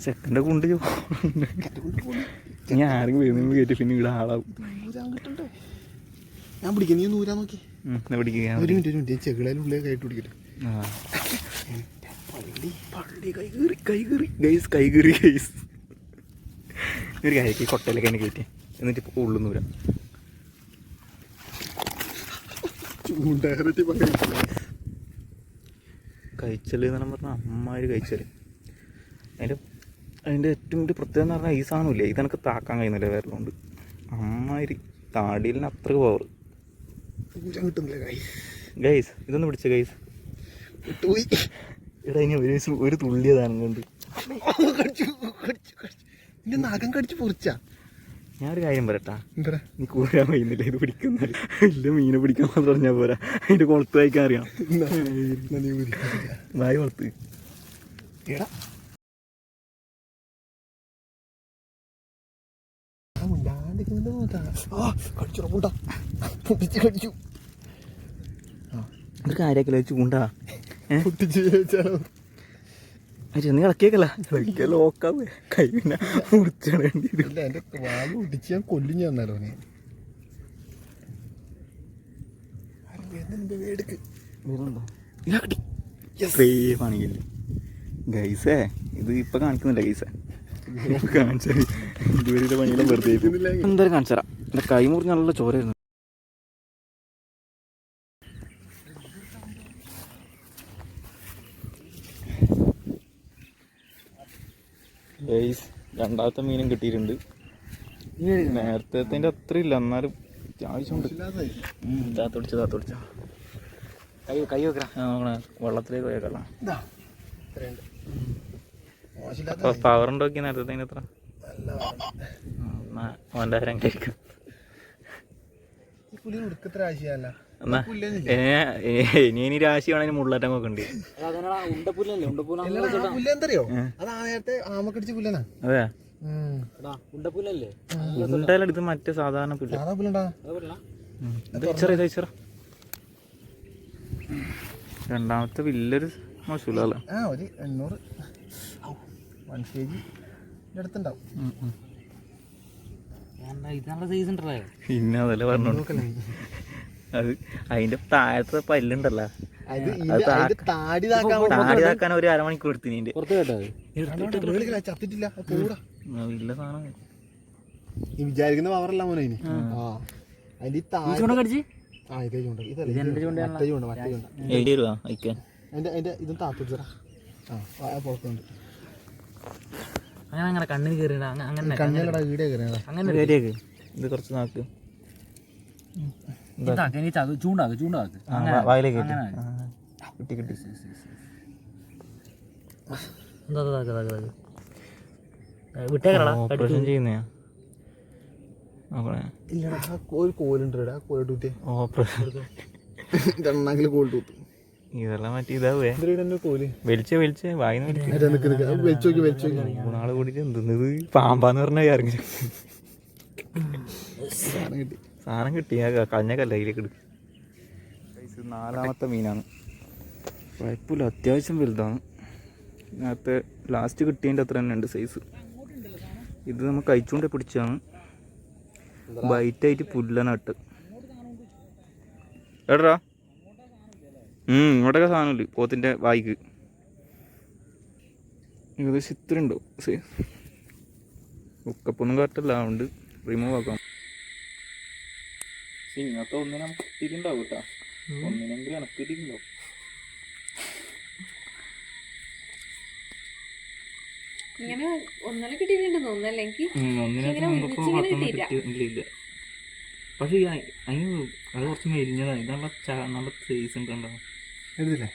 ചെക്കൻ്റെ കൊണ്ട് ഞാൻ ആരെങ്കിലും വരുന്ന കയറ്റി പിന്നെ ഇവിടെ ആളാവും. ഞാൻ പിടിക്കാം, നീ നൂരാ നോക്കി ഒരു മിനിറ്റ് ചെകിളയിലുള്ളിൽ കൈട്ട് പിടിക്കട്ടെ. കൈകീറി ഒരു കൈക്ക് കൊട്ടയിലൊക്കെ എന്നെ കയറ്റി എന്നിട്ട് ഇപ്പോൾ ഉള്ളു നൂരാ. കഴിച്ചല് എന്ന് പറഞ്ഞാൽ അമ്മാര് കഴിച്ചല്. അതിൻ്റെ ഏറ്റവും വലിയ പ്രത്യേകത എന്ന് പറഞ്ഞാൽ ഈ സാധനമില്ലേ, ഇതെനിക്ക് താക്കാൻ കഴിയുന്നില്ല വേറെയുണ്ട്. അമ്മാര് താടിയിലിന് അത്ര പവർ. ഗൈസ് ഇതൊന്ന് പിടിച്ച ഗൈസ് എടാ, ഇനി ഒരു തുള്ളിയതാണ് കൊണ്ട് നഖം കടിച്ച് പൊറിച്ചാ. ഞാനൊരു കാര്യം പറയട്ടാ, നീ കൂടാൻ കഴിയുന്നില്ല ഇത് പിടിക്കുന്ന ഇല്ല. മീനെ പിടിക്കാൻ മാത്രം പറഞ്ഞാൽ പോരാ, അതിന്റെ കൊളുത്ത് വായിക്കാൻ അറിയാം. വായി കൊളുത്ത് എടാ ഒരു കാര്യമൊക്കെ ചൂണ്ടാ നീ ഇളക്കിയേക്കല്ല ലോക്കാവേ കൈ പിന്നെ മുറിച്ചാണ് എന്റെ വാല് ഒടിച്ച് ഞാൻ കൊല്ലും. ഞാൻ തന്നാലോ ആണെങ്കിൽ ഗൈസേ ഇത് ഇപ്പൊ കാണിക്കുന്നില്ല ഗൈസേ, കാണിച്ചാൽ ഇതുവരെ പണിയെല്ലാം വെറുതെ എന്തായാലും കാണിച്ചറാം. എന്റെ കൈ മുറിഞ്ഞ നല്ല ചോരായിരുന്നു. ഗൈസ് രണ്ടാമത്തെ മീനും കിട്ടിയിട്ടുണ്ട്. നേരത്തെ അത്ര ഇല്ല, എന്നാലും അത്യാവശ്യമുണ്ട്. താത്തൊടിച്ച കൈ വെക്കാം, വെള്ളത്തിലേക്ക് പോയേക്കല്ല. പവർ ഉണ്ടോക്കി നേരത്തെ എത്ര അവൻ്റെ ആരം കഴിക്കും. ഇനി രാശി വേണമെങ്കിൽ മുള്ളാറ്റം ഉണ്ട്. അതെ ഉണ്ടായാലും ഇത് മറ്റേ സാധാരണ പുല്ല്. രണ്ടാമത്തെ വലിയൊരു മോശമില്ല. പിന്നെ അതല്ലേ പറഞ്ഞോളൂ. അത് അതിന്റെ താഴത്തെ പല്ലുണ്ടല്ലോ, താടിതാക്കാൻ ഒരു അരമണിക്കൂർ എടുത്തിന്. ഇല്ല സാധനം വിചാരിക്കുന്ന പവറല്ല മോനെ. അങ്ങനെ കണ്ണിന് കയറി അങ്ങനെ ഇത് കുറച്ച് നാക്ക് വായിലേക്ക് കിട്ടി കിട്ടി. ഓപ്പറേഷൻ ചെയ്യുന്നയാ ഒരു കോലുണ്ട് കോലിട്ടൂത്തി ഇതെല്ലാം മറ്റേ ഇതാവേ വലിച്ച് വായിന്ന് നാളെ കൂടിട്ട് എന്തെന്നത് പാമ്പാന്ന് പറഞ്ഞാൽ ഇറങ്ങി സാധനം കിട്ടി. കഞ്ഞ കല്ലയിലേക്ക് എടുക്കും. നാലാമത്തെ മീനാണ്. കുഴപ്പമില്ല, അത്യാവശ്യം വലുതാണ്. ഇതിനകത്ത് ലാസ്റ്റ് കിട്ടിയതിൻ്റെ അത്ര തന്നെ ഉണ്ട് സൈസ്. ഇത് നമ്മൾ കഴിച്ചുകൊണ്ട് പിടിച്ചാണ്. ബൈറ്റായിട്ട് പുല്ലനാട്ട് എടാ ഇങ്ങോട്ടൊക്കെ സാധനമില്ല. പോത്തിൻ്റെ വായിക്ക് ഏകദേശം ഇത്ര ഉണ്ടോ ഉക്കപ്പൊന്നും കറക്റ്റല്ല, അതുകൊണ്ട് റിമൂവ് ആക്കാം. ഇങ്ങനത്തെ ഒന്നിനെ നമുക്ക് കിട്ടിയിട്ടുണ്ടാവും കേട്ടോ, ഒന്നിനെങ്കിലും എനക്ക് കിട്ടിയിട്ടുണ്ടാവും. പക്ഷേ അതിന് അത് കുറച്ച് മെലിഞ്ഞതാണ്. ഇത് നല്ല നല്ല സൈസ് ഉണ്ടോ എടുത്തില്ലേ